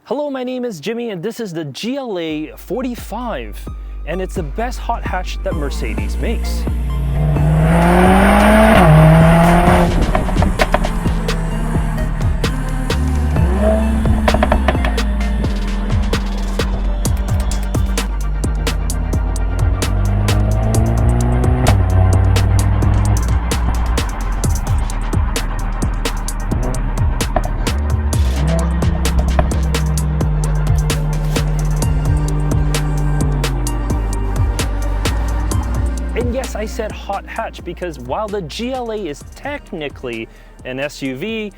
Hello, my name is Jimmy and this is the GLA 45 and it's the best hot hatch that Mercedes makes. And yes, I said hot hatch because while the GLA is technically an SUV,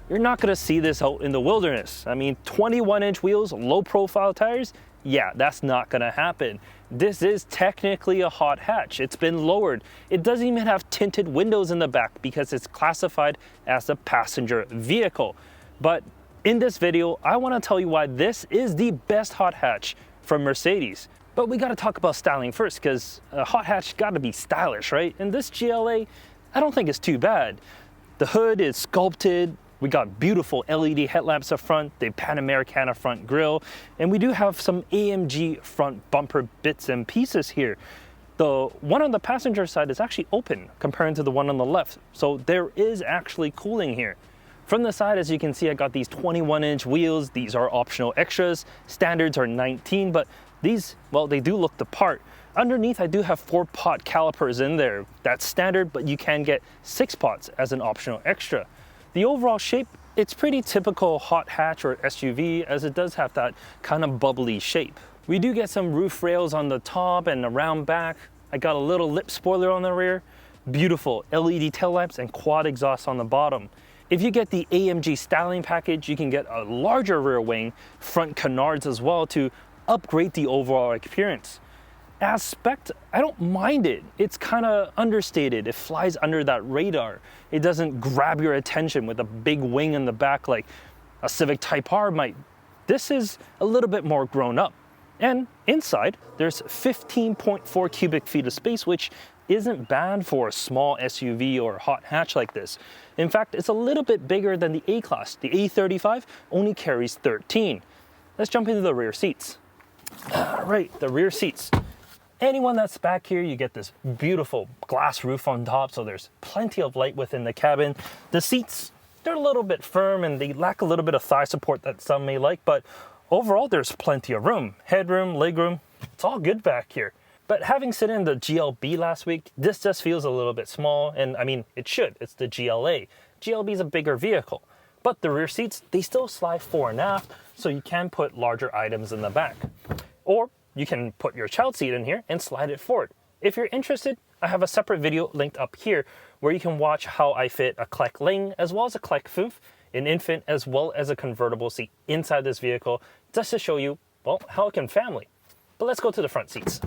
you're not gonna see this out in the wilderness. I mean, 21-inch wheels, low profile tires, yeah, that's not gonna happen. This is technically a hot hatch. It's been lowered. It doesn't even have tinted windows in the back because it's classified as a passenger vehicle. But in this video, I wanna tell you why this is the best hot hatch from Mercedes. But we gotta talk about styling first because a hot hatch gotta be stylish, right? And this GLA, I don't think it's too bad. The hood is sculpted. We got beautiful LED headlamps up front, the Panamericana front grille, and we do have some AMG front bumper bits and pieces here. The one on the passenger side is actually open comparing to the one on the left, so there is actually cooling here. From the side, as you can see, I got these 21-inch wheels. These are optional extras. Standards are 19, but these, well, they do look the part. Underneath, I do have 4-pot calipers in there. That's standard, but you can get 6 pots as an optional extra. The overall shape, it's pretty typical hot hatch or SUV, as it does have that kind of bubbly shape. We do get some roof rails on the top and around back. I got a little lip spoiler on the rear. Beautiful LED taillamps and quad exhaust on the bottom. If you get the AMG styling package, you can get a larger rear wing, front canards as well to upgrade the overall appearance. As spec, I don't mind it. It's kind of understated. It flies under that radar. It doesn't grab your attention with a big wing in the back like a Civic Type R might. This is a little bit more grown up. And inside, there's 15.4 cubic feet of space, which isn't bad for a small SUV or hot hatch like this. In fact, it's a little bit bigger than the A-Class. The A35 only carries 13. Let's jump into the rear seats. All right, the rear seats. Anyone that's back here, you get this beautiful glass roof on top, so there's plenty of light within the cabin. The seats, they're a little bit firm and they lack a little bit of thigh support that some may like, but overall there's plenty of room. Headroom, legroom, it's all good back here. But having sit in the GLB last week, this just feels a little bit small, and I mean, it should. It's the GLA. GLB is a bigger vehicle. But the rear seats, they still slide fore and aft, so you can put larger items in the back. Or you can put your child seat in here and slide it forward. If you're interested, I have a separate video linked up here where you can watch how I fit a Kleck Ling as well as a Kleck Fünf, an infant as well as a convertible seat inside this vehicle, just to show you, well, how it can family. But let's go to the front seats.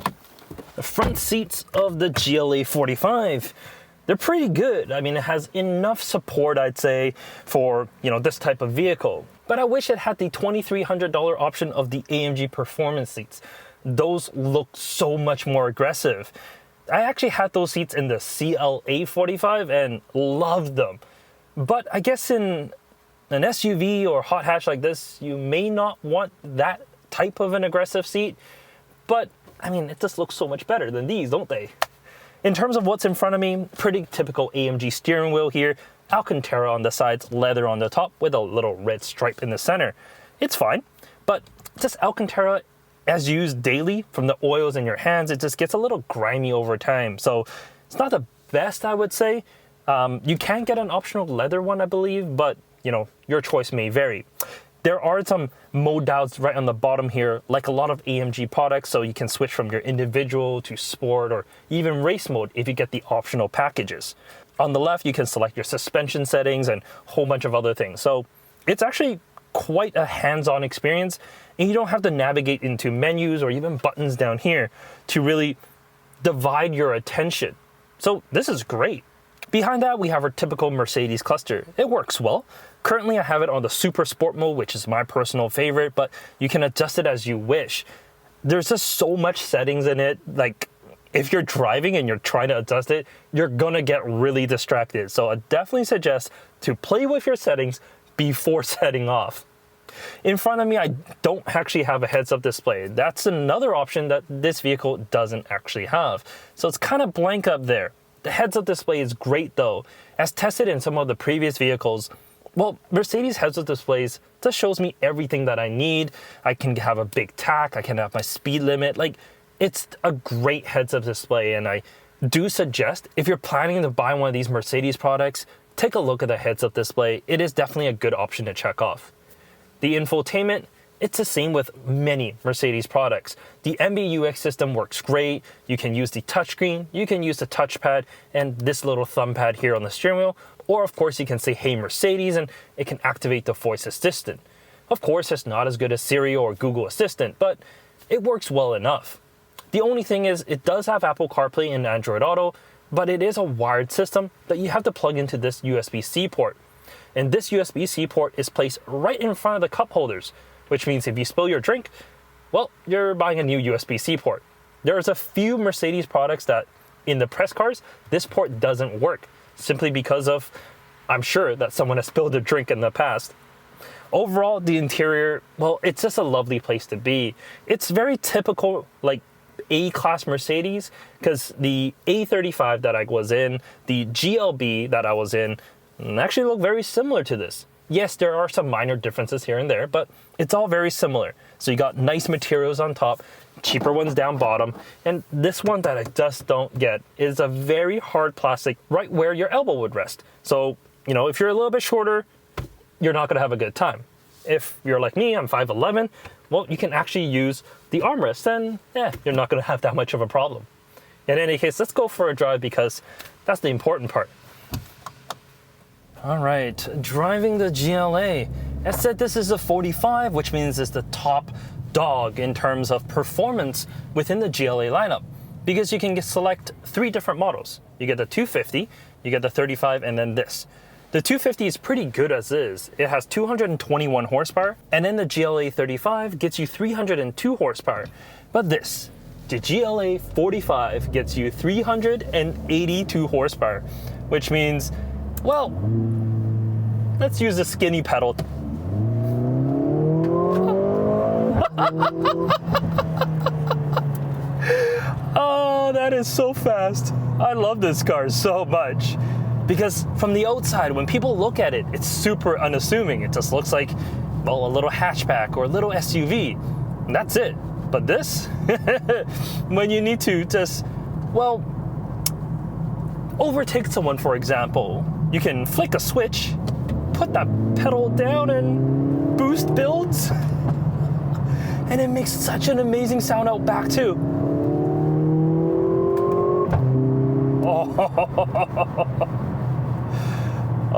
The front seats of the GLA 45. They're pretty good. I mean, it has enough support, I'd say, for, this type of vehicle. But I wish it had the $2,300 option of the AMG performance seats. Those look so much more aggressive. I actually had those seats in the CLA 45 and loved them. But I guess in an SUV or hot hatch like this, you may not want that type of an aggressive seat. But I mean, it just looks so much better than these, don't they? In terms of what's in front of me, pretty typical AMG steering wheel here. Alcantara on the sides, leather on the top with a little red stripe in the center. It's fine, but just Alcantara as used daily from the oils in your hands, it just gets a little grimy over time. So it's not the best, I would say. You can get an optional leather one, I believe, but your choice may vary. There are some mode dials right on the bottom here, like a lot of AMG products, so you can switch from your individual to sport or even race mode if you get the optional packages. On the left, you can select your suspension settings and a whole bunch of other things. So it's actually quite a hands-on experience, and you don't have to navigate into menus or even buttons down here to really divide your attention. So this is great. Behind that, we have our typical Mercedes cluster. It works well. Currently, I have it on the Super Sport mode, which is my personal favorite, but you can adjust it as you wish. There's just so much settings in it. Like, if you're driving and you're trying to adjust it, you're gonna get really distracted. So I definitely suggest to play with your settings before setting off. In front of me, I don't actually have a heads-up display. That's another option that this vehicle doesn't actually have. So it's kind of blank up there. The heads-up display is great though. As tested in some of the previous vehicles, well, Mercedes heads-up displays just shows me everything that I need. I can have a big tach, I can have my speed limit. Like, it's a great heads-up display, and I do suggest if you're planning to buy one of these Mercedes products, take a look at the heads-up display. It is definitely a good option to check off. The infotainment, it's the same with many Mercedes products. The MBUX system works great. You can use the touchscreen, you can use the touchpad, and this little thumb pad here on the steering wheel. Or of course you can say, "Hey Mercedes," and it can activate the voice assistant. Of course, it's not as good as Siri or Google Assistant, but it works well enough. The only thing is it does have Apple CarPlay and Android Auto, but it is a wired system that you have to plug into this USB-C port. And this USB-C port is placed right in front of the cup holders, which means if you spill your drink, well, you're buying a new USB-C port. There's a few Mercedes products that in the press cars, this port doesn't work, simply because of, I'm sure that someone has spilled a drink in the past. Overall, the interior, well, it's just a lovely place to be. It's very typical, like A-class Mercedes, because the A35 that I was in, the GLB that I was in, actually look very similar to this. Yes, there are some minor differences here and there, but it's all very similar. So you got nice materials on top, cheaper ones down bottom, and this one that I just don't get is a very hard plastic right where your elbow would rest. So, you know, if you're a little bit shorter, you're not gonna have a good time. If you're like me, I'm 5'11", well, you can actually use the armrest, and you're not gonna have that much of a problem. In any case, let's go for a drive because that's the important part. All right, driving the GLA. As said, this is a 45, which means it's the top dog in terms of performance within the GLA lineup, because you can select 3 different models. You get the 250, you get the 35, and then this. The 250 is pretty good as is. It has 221 horsepower, and then the GLA 35 gets you 302 horsepower. But this, the GLA 45 gets you 382 horsepower, which means, well, let's use the skinny pedal. Oh, that is so fast. I love this car so much. Because from the outside, when people look at it, it's super unassuming. It just looks like, well, a little hatchback or a little SUV. And that's it. But this, when you need to just, well, overtake someone, for example, you can flick a switch, put that pedal down, and boost builds. And it makes such an amazing sound out back too.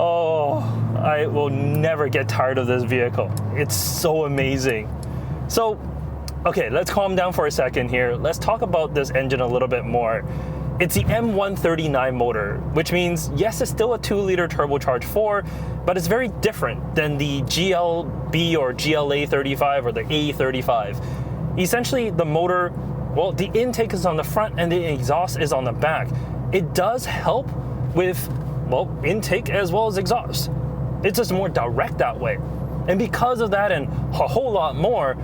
Oh, I will never get tired of this vehicle. It's so amazing. So, okay, let's calm down for a second here. Let's talk about this engine a little bit more. It's the M139 motor, which means, yes, it's still a 2-liter turbocharged 4, but it's very different than the GLB or GLA 35 or the A35. Essentially, the motor, well, the intake is on the front and the exhaust is on the back. It does help with, well, intake as well as exhaust. It's just more direct that way. And because of that and a whole lot more,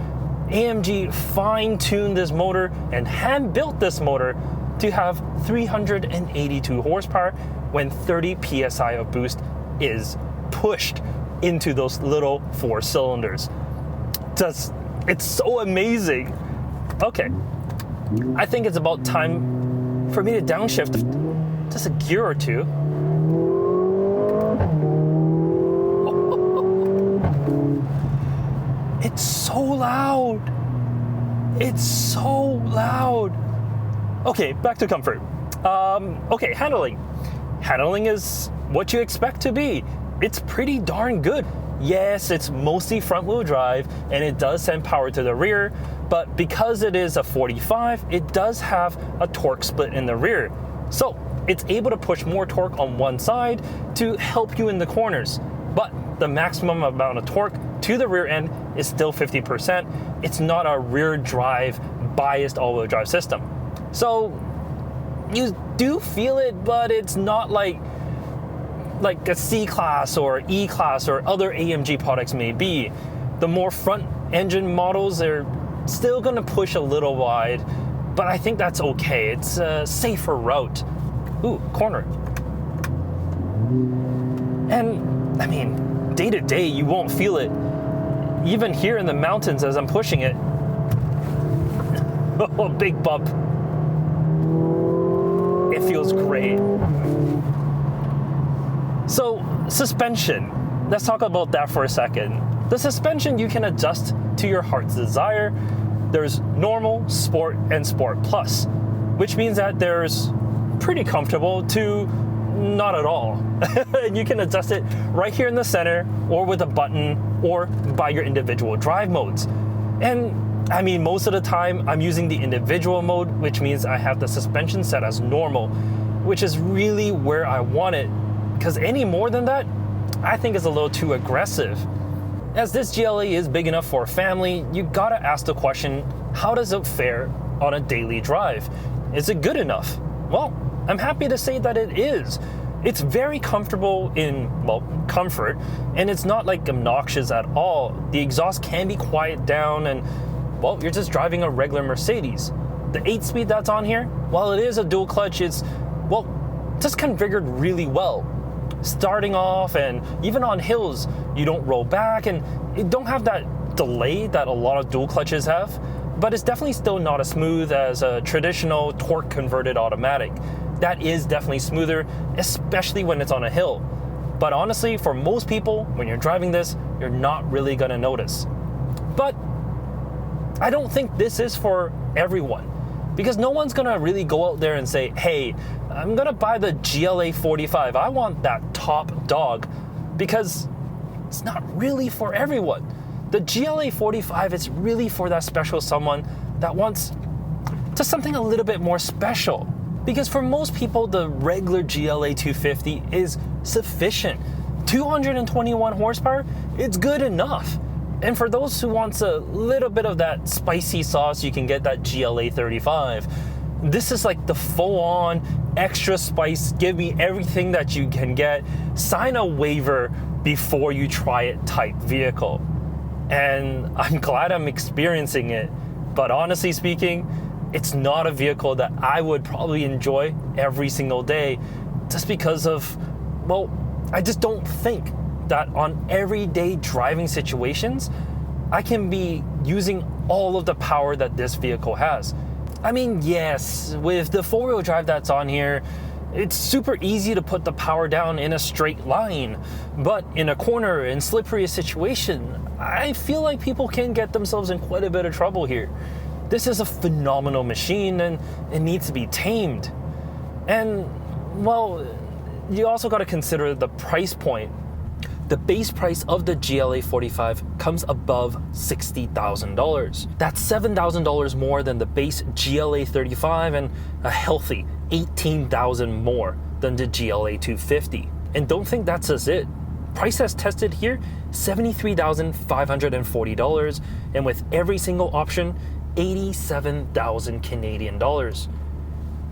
AMG fine-tuned this motor and hand-built this motor to have 382 horsepower when 30 psi of boost is pushed into those little 4 cylinders. It's so amazing. Okay, I think it's about time for me to downshift just a gear or two. It's so loud. It's so loud. Okay, back to comfort. Okay, handling. Handling is what you expect to be. It's pretty darn good. Yes, it's mostly front-wheel drive, and it does send power to the rear, but because it is a 45, it does have a torque split in the rear. So it's able to push more torque on one side to help you in the corners. But the maximum amount of torque to the rear end is still 50%. It's not a rear drive biased all-wheel drive system. So you do feel it, but it's not like a C-Class or E-Class or other AMG products may be. The more front engine models are still gonna push a little wide, but I think that's okay. It's a safer route. Ooh, corner. And I mean, day to day, you won't feel it. Even here in the mountains as I'm pushing it. Oh, big bump. It feels great. So, suspension. Let's talk about that for a second. The suspension you can adjust to your heart's desire. There's normal, sport, and sport plus, which means that there's pretty comfortable to not at all. And you can adjust it right here in the center, or with a button, or by your individual drive modes. And I mean, most of the time I'm using the individual mode, which means I have the suspension set as normal, which is really where I want it, because any more than that, I think is a little too aggressive. As this GLA is big enough for a family, you gotta ask the question, how does it fare on a daily drive? Is it good enough? Well, I'm happy to say that it is. It's very comfortable in, well, comfort, and it's not like obnoxious at all. The exhaust can be quiet down and, well, you're just driving a regular Mercedes. The 8-speed that's on here, while it is a dual clutch, it's, well, just configured really well. Starting off and even on hills, you don't roll back and you don't have that delay that a lot of dual clutches have, but it's definitely still not as smooth as a traditional torque converted automatic. That is definitely smoother, especially when it's on a hill. But honestly, for most people, when you're driving this, you're not really gonna notice. But I don't think this is for everyone, because no one's gonna really go out there and say, hey, I'm gonna buy the GLA 45. I want that top dog, because it's not really for everyone. The GLA 45 is really for that special someone that wants just something a little bit more special. Because for most people, the regular GLA 250 is sufficient. 221 horsepower, it's good enough. And for those who wants a little bit of that spicy sauce, you can get that GLA 35. This is like the full-on extra spice, give me everything that you can get, sign a waiver before you try it type vehicle. And I'm glad I'm experiencing it, but honestly speaking, it's not a vehicle that I would probably enjoy every single day, just because of, well, I just don't think that on everyday driving situations, I can be using all of the power that this vehicle has. I mean, yes, with the four-wheel drive that's on here, it's super easy to put the power down in a straight line, but in a corner and slippery situation, I feel like people can get themselves in quite a bit of trouble here. This is a phenomenal machine and it needs to be tamed. And, well, you also got to consider the price point. The base price of the GLA 45 comes above $60,000. That's $7,000 more than the base GLA 35 and a healthy $18,000 more than the GLA 250. And don't think that's just it. Price as tested here, $73,540, and with every single option, 87,000 Canadian dollars.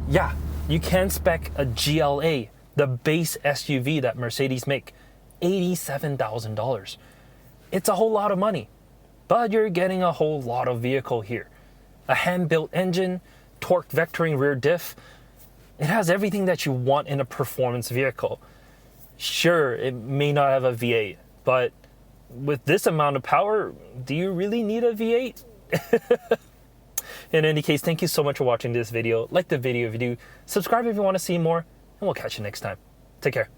Yeah, you can spec a GLA, the base SUV that Mercedes make, $87,000. It's a whole lot of money, but you're getting a whole lot of vehicle here. A hand-built engine, torque vectoring rear diff. It has everything that you want in a performance vehicle. Sure, it may not have a V8, but with this amount of power, do you really need a V8? In any case, thank you so much for watching this video. Like the video if you do, subscribe if you want to see more, and we'll catch you next time. Take care.